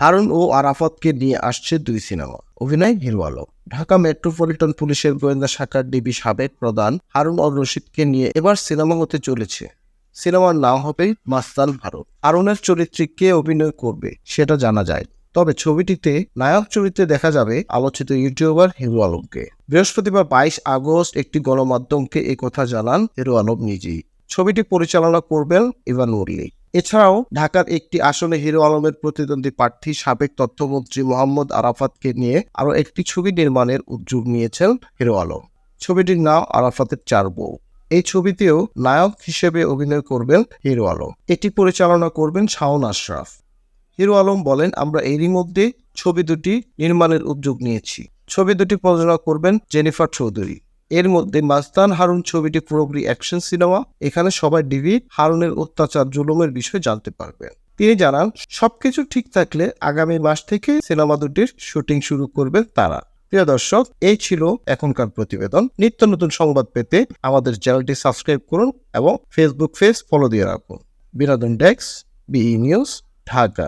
হারুন ও আরাফাতকে নিয়ে আসছে 2 সিনেমা। অভিনয় হিরো আলম। ঢাকা মেট্রোপলিটন পুলিশের গোয়েন্দা শাখার ডিবি সাবেক প্রধান হারুন অর রশিদকে নিয়ে এবার সিনেমা হতে চলেছে। সিনেমার নাম হবে মাস্তান ভারত। হারুনের চরিত্রে কে অভিনয় করবে সেটা জানা যায়, তবে ছবিটিতে নায়ক চরিত্রে দেখা যাবে আলোচিত ইউটিউবার হিরো আলমকে। বৃহস্পতিবার 22 আগস্ট একটি গণমাধ্যমকে একথা জানান হিরো আলম নিজেই। ছবিটি পরিচালনা করবেন ইভান ওরলি। এছাড়াও ঢাকার একটি আসনে হিরো আলমের প্রতিদ্বন্দ্বী প্রার্থী সাবেক তথ্যমন্ত্রী মোহাম্মদ আরাফাতকে নিয়ে আরও একটি ছবি নির্মাণের উদ্যোগ নিয়েছেন হিরো আলম। ছবিটির নাম আরাফাতের 4 বউ। এই ছবিতেও নায়ক হিসেবে অভিনয় করবেন হিরো আলম। এটি পরিচালনা করবেন শাওন আশরাফ। হিরো আলম বলেন, আমরা এরই মধ্যে ছবি দুটি নির্মাণের উদ্যোগ নিয়েছি। ছবি দুটি প্রযোজনা করবেন জেনিফার চৌধুরী। এর মধ্যে মাস্তান হারুন ছবিটি পুরোপুরি অ্যাকশন সিনেমা। এখানে সবাই ডিবি হারুনের অত্যাচার জুলুমের বিষয়ে জানতে পারবেন। তিনি জানান, সবকিছু ঠিক থাকলে আগামী মাস থেকে সিনেমা দুটির শুটিং শুরু করবেন তারা। প্রিয় দর্শক, এই ছিল এখনকার প্রতিবেদন। নিত্য নতুন সংবাদ পেতে আমাদের চ্যানেলটি সাবস্ক্রাইব করুন এবং ফেসবুক পেজ ফলো দিয়ে রাখুন। বিনোদন ডেস্ক, বিই নিউজ, ঢাকা।